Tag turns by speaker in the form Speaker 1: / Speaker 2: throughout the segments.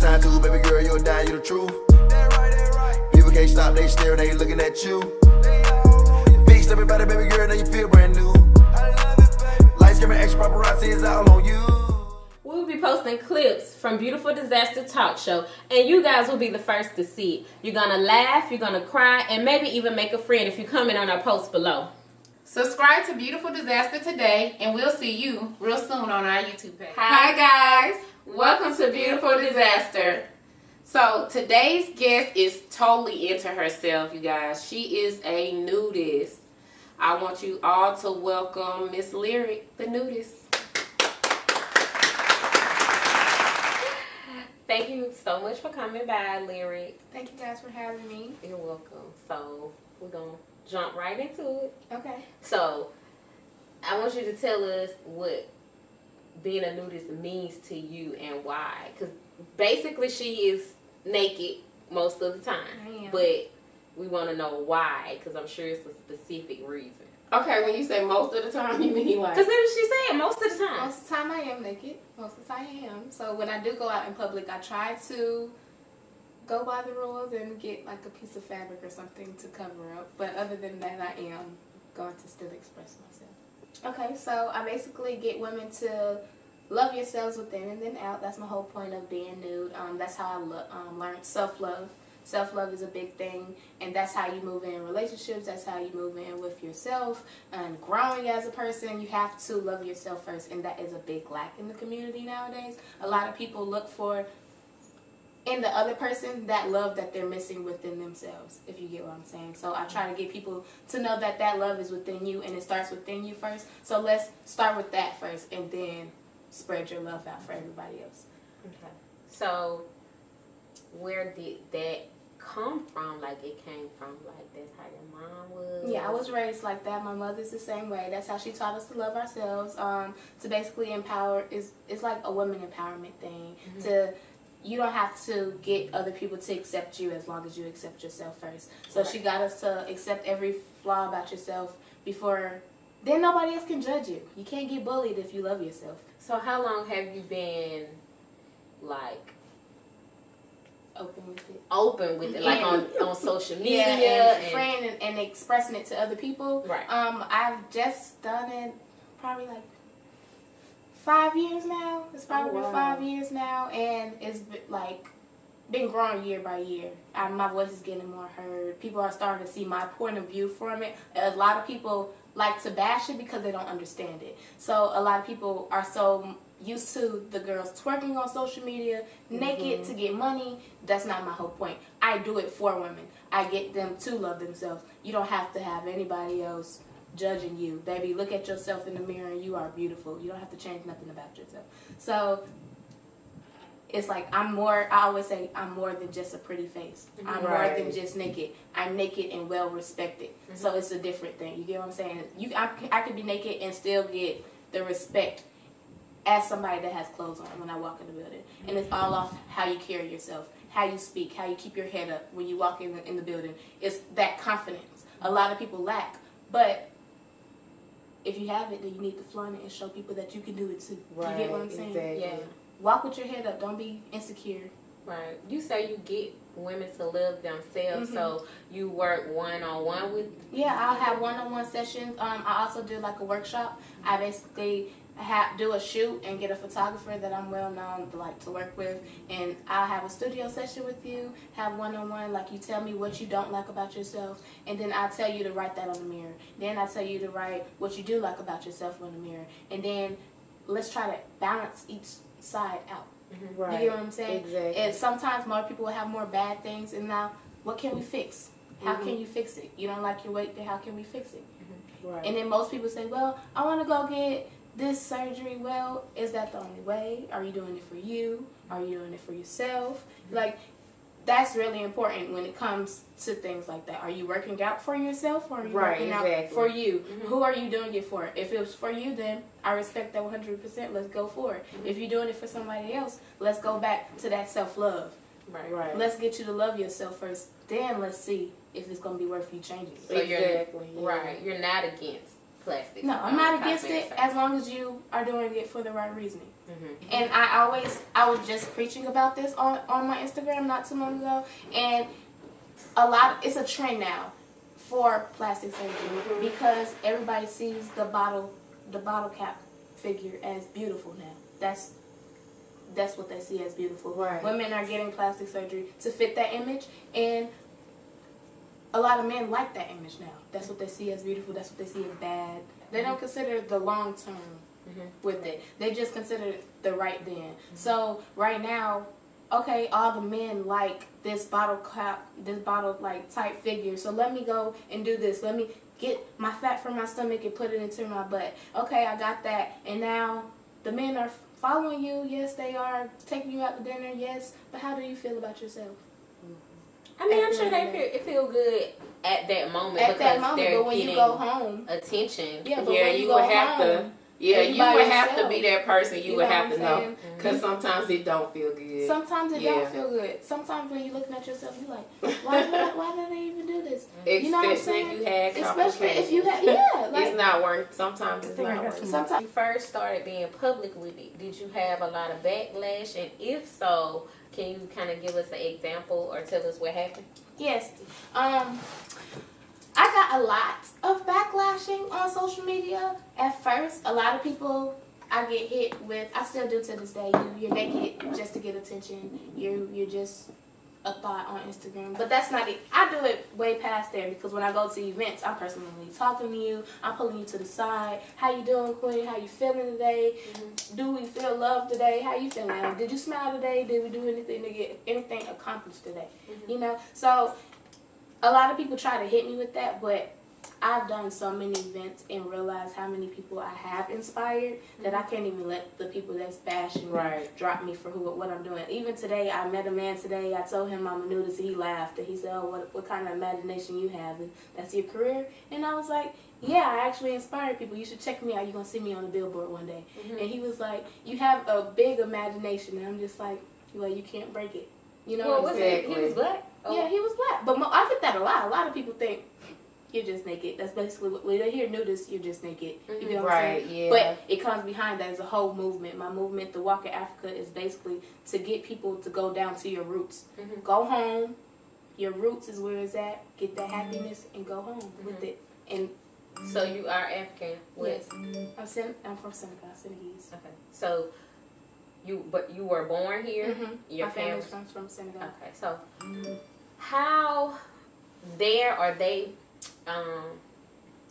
Speaker 1: time too, baby girl, you'll die, you the truth. That right. People can't stop, they staring, they looking at you. Fixed everybody, baby girl, now you feel brand new. I love it, baby. Lights, camera, extra paparazzi is all on you.
Speaker 2: We'll be posting clips from Beautiful Disaster Talk Show, and you guys will be the first to see it. You're gonna laugh, you're gonna cry, and maybe even make a friend if you comment on our post below.
Speaker 3: Subscribe to Beautiful Disaster today, and we'll see you real soon on our YouTube page.
Speaker 2: Hi guys, welcome to Beautiful Disaster.
Speaker 3: So today's guest is totally into herself, you guys. She is a nudist. I want you all to welcome Miss Lyric, the nudist.
Speaker 2: Thank you so much for coming by, Lyric.
Speaker 3: Thank you guys for having me.
Speaker 2: You're welcome. So we're gonna jump right into it.
Speaker 3: Okay.
Speaker 2: So I want you to tell us what being a nudist means to you and why. Because basically she is naked most of the time.
Speaker 3: I am.
Speaker 2: But we want to know why, because I'm sure it's a specific reason.
Speaker 3: Okay, when you say most of the time, you mean like?
Speaker 2: Because then she said most of the time.
Speaker 3: Most of the time I am naked. Most of the time I am. So when I do go out in public, I try to go by the rules and get like a piece of fabric or something to cover up. But other than that, I am going to still express myself. Okay, so I basically get women to love yourselves within and then out. That's my whole point of being nude. That's how I learned self-love. Self-love is a big thing, and that's how you move in relationships. That's how you move in with yourself. And growing as a person, you have to love yourself first, and that is a big lack in the community nowadays. A lot of people look for in the other person that love that they're missing within themselves, if you get what I'm saying. So I try to get people to know that that love is within you, and it starts within you first. So let's start with that first, and then spread your love out for everybody else.
Speaker 2: Okay. So where did that come from? Like it came from like that's how your mom was?
Speaker 3: Yeah, I was raised like that. My mother's the same way. That's how she taught us to love ourselves. To basically empower it's like a women empowerment thing. Mm-hmm. You don't have to get other people to accept you as long as you accept yourself first. So right. She got us to accept every flaw about yourself before then nobody else can judge you. You can't get bullied if you love yourself.
Speaker 2: So how long have you been like open with it, like on social media,
Speaker 3: and friend and expressing it to other people?
Speaker 2: Right.
Speaker 3: I've just done it probably like 5 years now. It's probably been 5 years now, and it's been growing year by year. My voice is getting more heard. People are starting to see my point of view from it. A lot of people like to bash it because they don't understand it. So a lot of people are so used to the girls twerking on social media, naked to get money. That's not my whole point. I do it for women. I get them to love themselves. You don't have to have anybody else judging you. Baby, look at yourself in the mirror and you are beautiful. You don't have to change nothing about yourself. So it's like I always say I'm more than just a pretty face. I'm more than just naked. I'm naked and well respected. So it's a different thing. You get what I'm saying? I could be naked and still get the respect as somebody that has clothes on when I walk in the building. And it's all off how you carry yourself, how you speak, how you keep your head up when you walk in the building. It's that confidence. A lot of people lack. But if you have it, then you need to flaunt it and show people that you can do it too. Right, you get what I'm saying?
Speaker 2: Exactly. Yeah.
Speaker 3: Walk with your head up. Don't be insecure.
Speaker 2: Right. You say you get women to love themselves, so you work one-on-one with?
Speaker 3: Yeah, I'll have one-on-one sessions. I also do like a workshop. I basically do a shoot and get a photographer that I'm well known to work with, and I'll have a studio session with you, have one-on-one, like you tell me what you don't like about yourself, and then I tell you to write that on the mirror. Then I tell you to write what you do like about yourself on the mirror, and then let's try to balance each side out. Right. You get what I'm saying?
Speaker 2: Exactly.
Speaker 3: And sometimes more people will have more bad things, and now what can we fix? How can you fix it? You don't like your weight, then how can we fix it? Right. And then most people say, well, I want to go get this surgery. Well, is that the only way? Are you doing it for you? Are you doing it for yourself? Like, that's really important when it comes to things like that. Are you working out for yourself, or are you working out for you? Who are you doing it for? If it was for you, then I respect that 100%. Let's go for it. If you're doing it for somebody else, let's go back to that self-love.
Speaker 2: Right.
Speaker 3: Let's get you to love yourself first. Then let's see if it's going to be worth you changing.
Speaker 2: So you're not against plastic.
Speaker 3: No, I'm not against
Speaker 2: cosmetic
Speaker 3: it
Speaker 2: surgery.
Speaker 3: as long as you are doing it for the right reasoning.
Speaker 2: Mm-hmm.
Speaker 3: And I was just preaching about this on my Instagram not too long ago, and it's a trend now for plastic surgery because everybody sees the bottle cap figure as beautiful now. That's what they see as beautiful.
Speaker 2: Right.
Speaker 3: Women are getting plastic surgery to fit that image, and a lot of men like that image now. That's what they see as beautiful. That's what they see as bad. They don't consider the long term with it. They just consider the right then. So right now, okay, all the men like this bottle cap, this bottle like type figure. So let me go and do this. Let me get my fat from my stomach and put it into my butt. Okay, I got that. And now the men are following you. Yes, they are taking you out to dinner. Yes, but how do you feel about yourself?
Speaker 2: I mean, I'm sure it feel good at that moment
Speaker 3: At
Speaker 2: because
Speaker 3: that moment,
Speaker 2: they're
Speaker 3: but when
Speaker 2: getting
Speaker 3: you go home,
Speaker 2: attention.
Speaker 3: yeah, but when you go
Speaker 4: would have
Speaker 3: home,
Speaker 4: to. Yeah,
Speaker 3: and
Speaker 4: you
Speaker 3: you by
Speaker 4: would have to
Speaker 3: yourself,
Speaker 4: be that person. You
Speaker 3: you
Speaker 4: would
Speaker 3: know
Speaker 4: have
Speaker 3: what
Speaker 4: to
Speaker 3: I'm
Speaker 4: know.
Speaker 3: saying?
Speaker 4: Because sometimes it don't feel good.
Speaker 3: sometimes it
Speaker 4: Yeah.
Speaker 3: don't feel good. Sometimes when you're looking at yourself, you're like, why did they even do this? You know what I'm
Speaker 4: Especially
Speaker 3: saying?
Speaker 4: if you had
Speaker 3: Especially if you
Speaker 4: complications.
Speaker 3: had, like,
Speaker 4: It's not worth. Sometimes it's not worth.
Speaker 2: When
Speaker 3: sometimes.
Speaker 2: you first started being public with it, did you have a lot of backlash? And if so, can you kind of give us an example or tell us what happened?
Speaker 3: Yes. I got a lot of backlashing on social media. At first, a lot of people I get hit with, I still do to this day, you're naked just to get attention. You're just a thought on Instagram. But that's not it. I do it way past there because when I go to events, I'm personally talking to you. I'm pulling you to the side. How you doing, Queen? How you feeling today? Do we feel love today? How you feeling? Did you smile today? Did we do anything to get anything accomplished today? You know? So a lot of people try to hit me with that, but I've done so many events and realized how many people I have inspired that I can't even let the people that's bashing me drop me for what I'm doing. Even today, I met a man today. I told him I'm a nudist. He laughed and he said, "Oh, what kind of imagination you have? That's your career?" And I was like, "Yeah, I actually inspire people. You should check me out. You're gonna see me on the billboard one day." And he was like, "You have a big imagination." And I'm just like, "Well, you can't break it." You know
Speaker 2: Well,
Speaker 3: what I'm
Speaker 2: was
Speaker 3: saying?
Speaker 2: it? He was black? Oh.
Speaker 3: Yeah, he was black. But I get that a lot. A lot of people think you're just naked. That's basically when they hear nudist, you're just naked. You know what I'm saying?
Speaker 4: Yeah.
Speaker 3: But it comes behind that as a whole movement. My movement, TheWalkingAfrica, is basically to get people to go down to your roots. Go home. Your roots is where it's at. Get that happiness and go home with it. And
Speaker 2: So you are African?
Speaker 3: yes, I'm from Senegal, Senegalese.
Speaker 2: Okay. So you were born here? Your
Speaker 3: My family's from Senegal.
Speaker 2: Okay. So how are they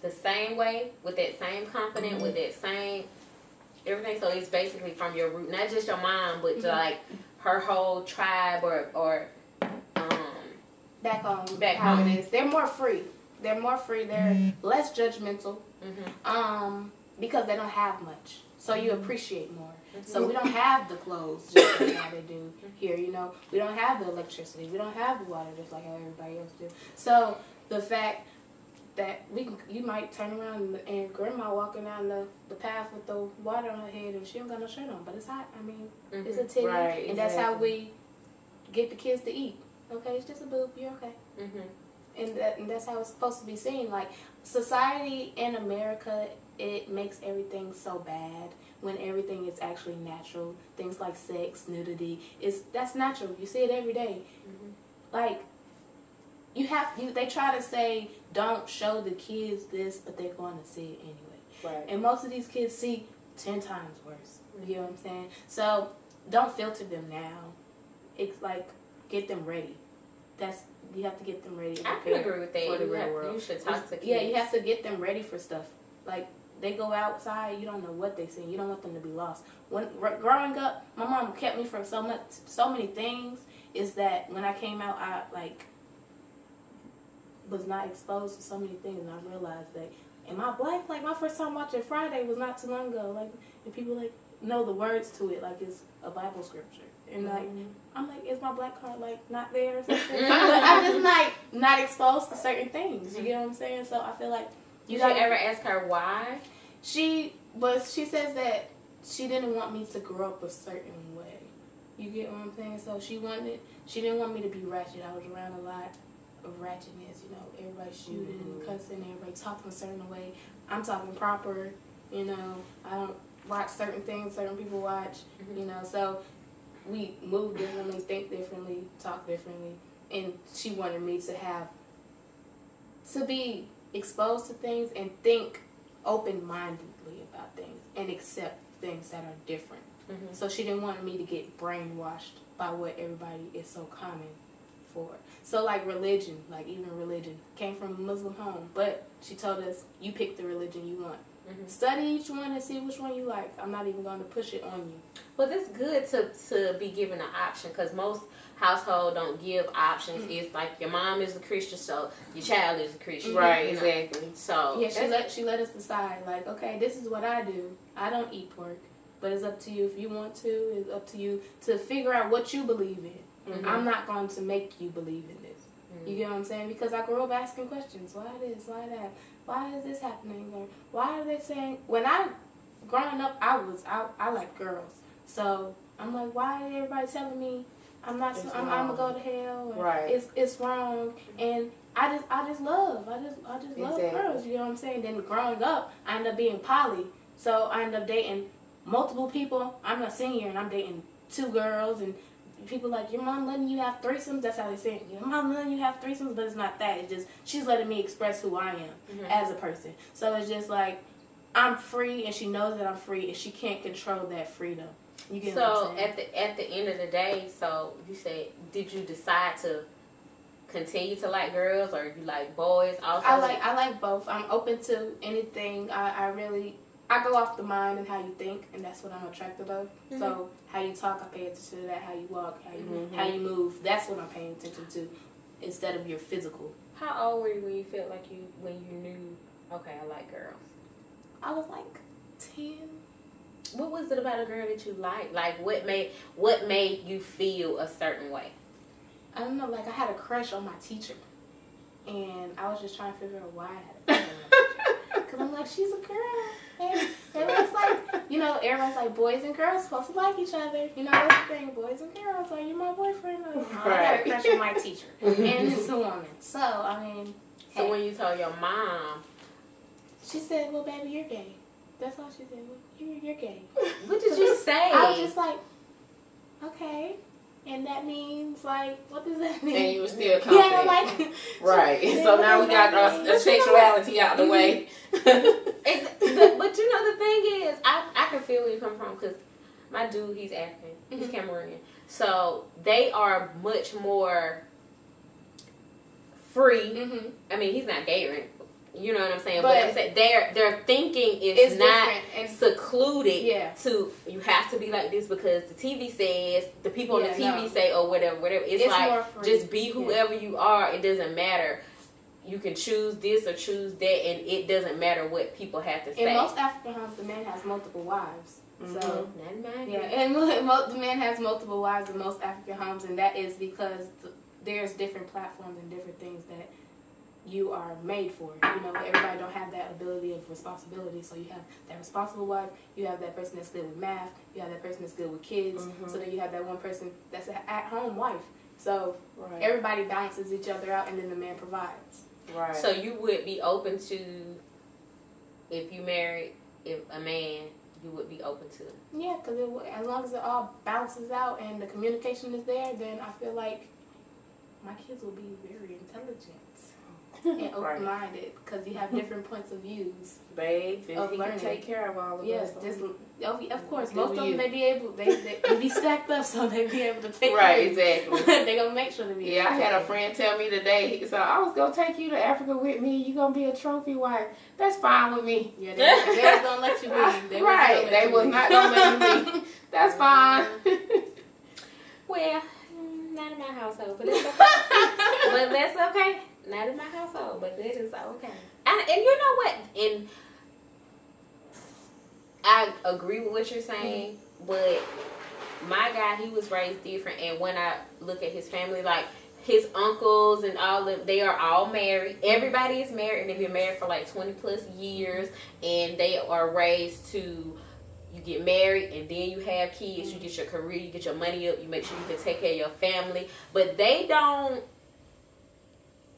Speaker 2: the same way with that same confidence with that same everything? So it's basically from your root, not just your mom, but like her whole tribe or
Speaker 3: Back home.
Speaker 2: Back
Speaker 3: how
Speaker 2: home.
Speaker 3: it is. They're more free. They're more free. They're less judgmental. Because they don't have much. So you appreciate more. So we don't have the clothes just like how they do here, you know. We don't have the electricity. We don't have the water just like how everybody else do. So the fact that you might turn around and grandma walking down the path with the water on her head and she don't got no shirt on, but it's hot. I mean, it's a titty.
Speaker 4: Right,
Speaker 3: and that's how we get the kids to eat. Okay, it's just a boob. You're okay. And that's how it's supposed to be seen. Like, society in America, it makes everything so bad when everything is actually natural. Things like sex, nudity, that's natural. You see it every day. Like, they try to say, don't show the kids this, but they're going to see it anyway.
Speaker 2: Right.
Speaker 3: And most of these kids see 10 times worse. You know what I'm saying? So, don't filter them now. It's like, get them ready. You have to get them ready.
Speaker 2: I can agree with that.
Speaker 3: For the real world.
Speaker 2: You should talk to kids.
Speaker 3: Yeah, you have to get them ready for stuff. Like, they go outside, you don't know what they see. You don't want them to be lost. Growing up, my mom kept me from so many things. Is that when I came out, I was not exposed to so many things, and I realized that. Am I black? Like, my first time watching Friday was not too long ago. Like, and people know the words to it, like it's a Bible scripture. And I'm like, is my black card not there or something? But I'm just not exposed to certain things. You get what I'm saying? So I feel like
Speaker 2: you should ever ask her why?
Speaker 3: She says that she didn't want me to grow up a certain way. You get what I'm saying? So she didn't want me to be ratchet. I was around a lot of ratchetness. You know, everybody shooting, cussing, everybody talking a certain way. I'm talking proper. You know, I don't watch certain things certain people watch. You know, so we move differently, think differently, talk differently, and she wanted me to be exposed to things and think open-mindedly about things and accept things that are different. So she didn't want me to get brainwashed by what everybody is so common for. So like religion, like even religion came from a Muslim home, but she told us, you pick the religion you want. Study each one and see which one you like. I'm not even going to push it on you.
Speaker 2: Well, it's good to be given an option, because most households don't give options. It's like your mom is a Christian, so your child is a Christian.
Speaker 4: Right,
Speaker 2: you know?
Speaker 4: exactly.
Speaker 2: So
Speaker 3: yeah, she let us decide. Like, okay, this is what I do. I don't eat pork, but it's up to you if you want to. It's up to you to figure out what you believe in. I'm not going to make you believe in this. You get what I'm saying? Because I grew up asking questions. Why this? Why that? Why is this happening? Or why are they saying... growing up, I like girls. So I'm like, why is everybody telling me I'm going to go to hell? Or
Speaker 4: Right.
Speaker 3: It's wrong. And I just love love girls. You know what I'm saying? Then growing up, I ended up being poly. So I ended up dating multiple people. I'm a senior and I'm dating 2 girls, and people like, your mom letting you have threesomes? That's how they say it. Your mom letting you have threesomes, but it's not that. It's just, she's letting me express who I am as a person. So it's just like, I'm free, and she knows that I'm free, and she can't control that freedom. You get what I'm saying?
Speaker 2: So at the end of the day, so you said, did you decide to continue to like girls, or you like boys also?
Speaker 3: I like both. I'm open to anything. I go off the mind and how you think, and that's what I'm attracted of. So how you talk, I pay attention to that. How you walk, how you move, that's what I'm paying attention to, instead of your physical.
Speaker 2: How old were you when you felt like when you knew, okay, I like girls?
Speaker 3: I was like 10.
Speaker 2: What was it about a girl that you liked? Like, what made you feel a certain way?
Speaker 3: I don't know. Like, I had a crush on my teacher, and I was just trying to figure out why I had a crush on my teacher. Because I'm like, she's a girl. And everyone's like, you know, everyone's like, boys and girls supposed to like each other. You know, that's the thing. Boys and girls, like, you're my boyfriend. Like, no, I had a crush on my teacher, and it's a woman. So, I mean.
Speaker 2: So when you told your mom,
Speaker 3: she said, well, baby, you're gay. That's all she said. Well, you're gay.
Speaker 2: What did you say?
Speaker 3: I was just like, okay. And that means, like, what does that mean?
Speaker 4: And you were still confident.
Speaker 3: Yeah, like...
Speaker 4: Right. So now we got our sexuality out the way.
Speaker 2: But you know, the thing is, I can feel where you come from, because my dude, he's African. He's Cameroonian. So they are much more free. I mean, he's not gay or anything. You know what I'm saying? But I'm saying their thinking is not secluded to, you have to be like this because the TV says, the people on the TV say, or whatever. It's like, just be whoever you are. It doesn't matter. You can choose this or choose that, and it doesn't matter what people have to say.
Speaker 3: In most African homes, the man has multiple wives. So,
Speaker 2: not in mine.
Speaker 3: Yeah, and the man has multiple wives in most African homes, and that is because there's different platforms and different things that you are made for. You know, everybody don't have that ability of responsibility. So you have that responsible wife, you have that person that's good with math, you have that person that's good with kids, so then you have that one person that's an at-home wife. So everybody balances each other out, and then the man provides.
Speaker 4: Right.
Speaker 2: So you would be open to, if you married a man, you would be open to it?
Speaker 3: Yeah, because as long as it all balances out and the communication is there, then I feel like my kids will be very intelligent and open-minded, because you have different points of views.
Speaker 4: Babe, he
Speaker 3: learning.
Speaker 4: can take care of all of
Speaker 3: yes,
Speaker 4: us.
Speaker 3: Yes, of course. Most of them, they be stacked up, so they be able to take care
Speaker 4: right,
Speaker 3: of
Speaker 4: exactly.
Speaker 3: They gonna make sure to be.
Speaker 4: Yeah, I had a friend tell me today, he said, I was gonna take you to Africa with me. You gonna be a trophy wife. That's fine with me.
Speaker 3: Yeah, they was gonna let you leave.
Speaker 4: They was not gonna let me leave. That's fine.
Speaker 2: Well, not in my household, but it's okay. But that's okay. Not in my household, but that is okay. And you know what? And I agree with what you're saying, but my guy, he was raised different. And when I look at his family, like his uncles and all of them, they are all married. Everybody is married, and they've been married for like 20 plus years, and they are raised to, you get married and then you have kids, you get your career, you get your money up, you make sure you can take care of your family. But they don't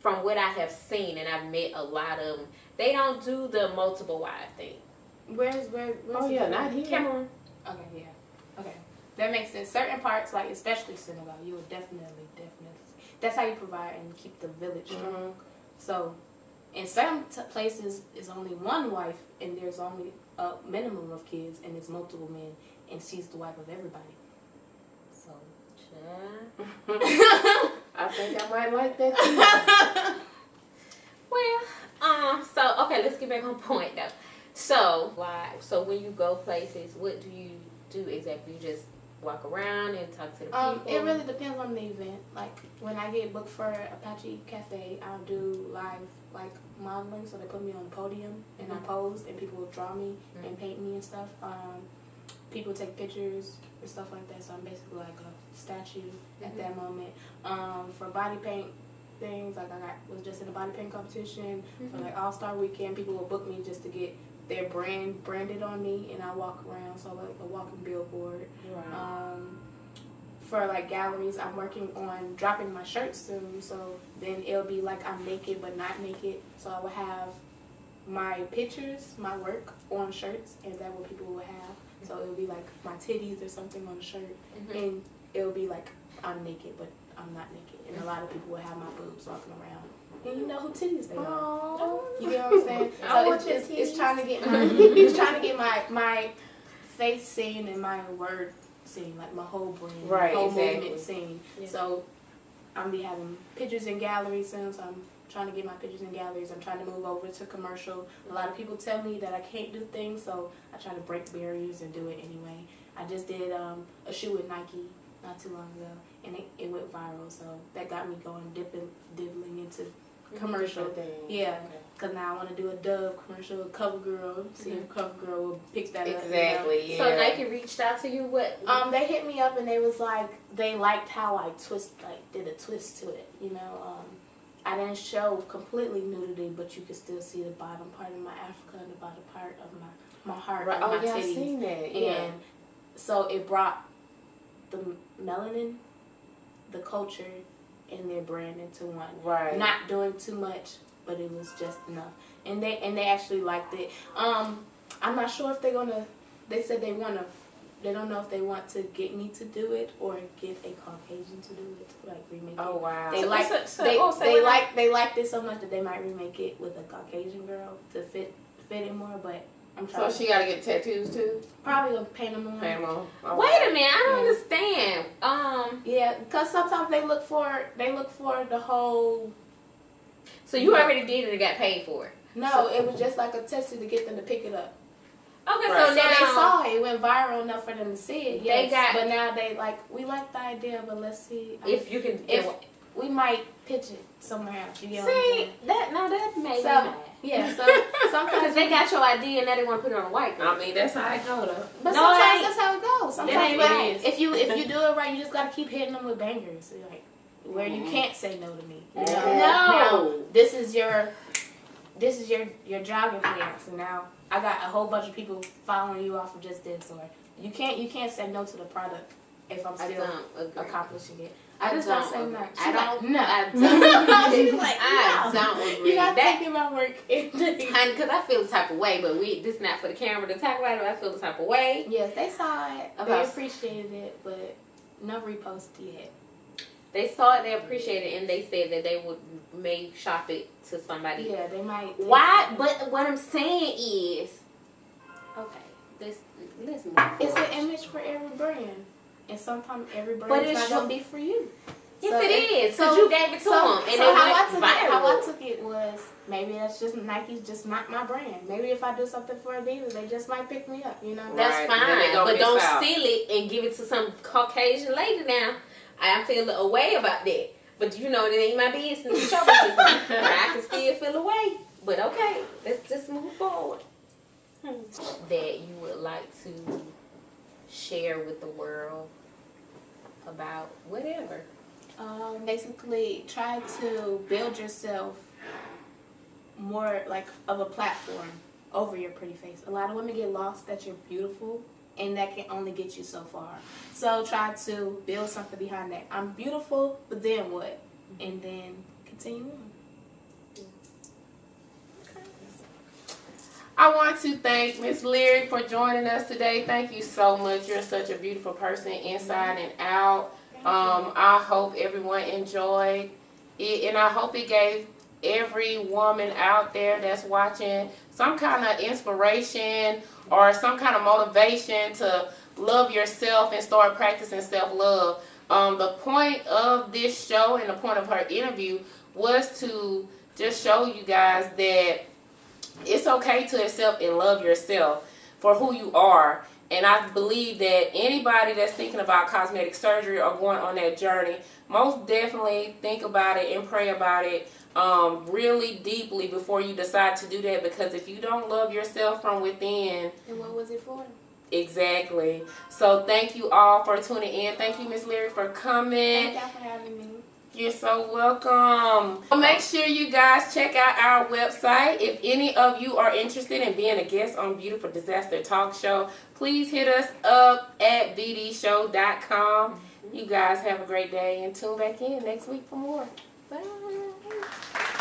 Speaker 2: from what I have seen, and I've met a lot of them, they don't do the multiple wife thing.
Speaker 3: Where's
Speaker 4: Oh
Speaker 3: it
Speaker 4: yeah,
Speaker 3: from?
Speaker 4: not here.
Speaker 2: Cameroon.
Speaker 3: Okay, yeah. Okay. That makes sense. Certain parts, like especially Senegal, you will definitely. That's how you provide and keep the village strong. So, in some places, it's only one wife, and there's only a minimum of kids, and it's multiple men, and she's the wife of everybody. So,
Speaker 4: I think I might like that too.
Speaker 2: Well, so okay, let's get back on point though. So, so when you go places, what do you do exactly? You just walk around and talk to the people?
Speaker 3: It really depends on the event. Like when I get booked for Apache Cafe, I'll do live like modeling, so they put me on the podium and I pose, and people will draw me and paint me and stuff. People take pictures and stuff like that, so I'm basically like a statue at that moment. For body paint things, like was just in a body paint competition for like All-Star Weekend. People will book me just to get their brand branded on me, and I walk around, so like a walking billboard.
Speaker 4: Right.
Speaker 3: For like galleries, I'm working on dropping my shirt soon, so then it'll be like I'm naked but not naked. So I will have my pictures, my work on shirts, and that's what people will have. So it'll be like my titties or something on the shirt, and it'll be like I'm naked but I'm not naked, and a lot of people will have my boobs walking around. And you know who titties they are. You get what I'm saying? So it's trying to get my it's trying to get my face seen and my word seen, like my whole brand,
Speaker 4: right,
Speaker 3: whole
Speaker 4: exactly.
Speaker 3: movement seen.
Speaker 2: Yeah.
Speaker 3: So I'm be having pictures in galleries soon. So I'm trying to get my pictures in galleries. I'm trying to move over to commercial. A lot of people tell me that I can't do things, so I try to break barriers and do it anyway. I just did a shoe with Nike not too long ago, and it went viral. So that got me going, dibbling into commercial. Yeah, because now I want to do a Dove commercial, CoverGirl, see if CoverGirl will pick that up.
Speaker 4: Exactly,
Speaker 3: You know?
Speaker 4: yeah.
Speaker 2: So Nike reached out to you. What?
Speaker 3: They hit me up and they was like, they liked how I did a twist to it. You know, I didn't show completely nudity, but you could still see the bottom part of my Africa and the bottom part of my heart and my
Speaker 4: yeah,
Speaker 3: titties.
Speaker 4: I seen that. Yeah.
Speaker 3: And so it brought the melanin, the culture, and their brand into one.
Speaker 4: Right.
Speaker 3: Not doing too much, but it was just enough. And they actually liked it. I'm not sure if they're gonna. They said they don't know if they want to get me to do it or get a Caucasian to do it, like remake it.
Speaker 4: Oh wow.
Speaker 3: They liked it so much that they might remake it with a Caucasian girl to fit it more. But I'm trying.
Speaker 4: So she gotta get tattoos too?
Speaker 3: Probably gonna paint them on.
Speaker 4: Paint them on. Oh,
Speaker 2: Wait a minute, I don't understand.
Speaker 3: Yeah, because sometimes they look for the whole.
Speaker 2: So you already did it and got paid for it.
Speaker 3: No, it was just like a test to get them to pick it up.
Speaker 2: Okay,
Speaker 4: Right.
Speaker 2: so
Speaker 3: So
Speaker 2: now
Speaker 3: they saw it. It went viral enough for them to see it.
Speaker 2: They
Speaker 3: Yes,
Speaker 2: got-
Speaker 3: but now we like the idea, but let's see
Speaker 2: if you can.
Speaker 3: if we might pitch it somewhere else. You get what I'm
Speaker 2: See
Speaker 3: saying?
Speaker 2: that made me
Speaker 3: So
Speaker 2: mad.
Speaker 3: yeah, so sometimes
Speaker 2: Because they got your idea and now they want to put it on a white girl.
Speaker 4: I mean, that's how it go though.
Speaker 3: but
Speaker 2: No, it
Speaker 3: sometimes
Speaker 2: ain't.
Speaker 3: that's how it goes.
Speaker 2: That
Speaker 3: Sometimes
Speaker 2: ain't
Speaker 3: but
Speaker 2: right.
Speaker 3: if you do it right, you just gotta keep hitting them with bangers, like where you can't say no to me. You know?
Speaker 2: No.
Speaker 3: Now, this is your jogging pants, and now I got a whole bunch of people following you off of just this, or you can't say no to the product if I'm still accomplishing it. I just don't say no.
Speaker 2: I don't.
Speaker 3: No.
Speaker 2: I don't.
Speaker 3: She's like,
Speaker 2: I
Speaker 3: no.
Speaker 2: don't agree.
Speaker 3: You gotta
Speaker 2: That,
Speaker 3: take my work.
Speaker 2: honey, because I feel the type of way, but this is not for the camera to talk about it. I feel the type of way.
Speaker 3: Yes, they saw it. They
Speaker 2: About-
Speaker 3: appreciated it, but no repost yet.
Speaker 2: They saw it, they appreciated it, and they said that they may shop it to somebody.
Speaker 3: Yeah, they might.
Speaker 2: Why? But what I'm saying is, okay, let's move
Speaker 3: It's
Speaker 2: forward.
Speaker 3: an image for every brand, and sometimes every brand
Speaker 2: But
Speaker 3: is
Speaker 2: it's
Speaker 3: not gonna be for you.
Speaker 2: Yes,
Speaker 3: So
Speaker 2: it is.
Speaker 3: so
Speaker 2: Because you gave it to them, and
Speaker 3: so
Speaker 2: it
Speaker 3: how
Speaker 2: went
Speaker 3: how I
Speaker 2: viral.
Speaker 3: took it was maybe that's just Nike's just not my brand. Maybe if I do something for Adidas, they just might pick me up. You know.
Speaker 2: That's
Speaker 4: Right, then they
Speaker 2: fine,
Speaker 4: gonna
Speaker 2: but
Speaker 4: miss
Speaker 2: don't
Speaker 4: out.
Speaker 2: steal it and give it to some Caucasian lady now. I feel a way about that. But you know, it ain't my business. It's your business. But I can still feel a way. But okay, let's just move forward. That you would like to share with the world about whatever.
Speaker 3: Basically, try to build yourself more like of a platform over your pretty face. A lot of women get lost that you're beautiful, and that can only get you so far. So try to build something behind that. I'm beautiful, but then what? And then continue on.
Speaker 4: I want to thank Miss Lyric for joining us today. Thank you so much. You're such a beautiful person inside and out. I hope everyone enjoyed it, and I hope it gave every woman out there that's watching some kind of inspiration or some kind of motivation to love yourself and start practicing self-love. The point of this show and the point of her interview was to just show you guys that it's okay to accept and love yourself for who you are. And I believe that anybody that's thinking about cosmetic surgery or going on that journey, most definitely think about it and pray about it really deeply before you decide to do that. Because if you don't love yourself from within,
Speaker 3: And what was it for?
Speaker 4: exactly. So thank you all for tuning in. Thank you, Miss Lyric, for coming.
Speaker 3: Thank y'all for having me.
Speaker 4: You're so welcome. Make sure you guys check out our website. If any of you are interested in being a guest on Beautiful Disaster Talk Show, please hit us up at bdshow.com. You guys have a great day and tune back in next week for more. Bye.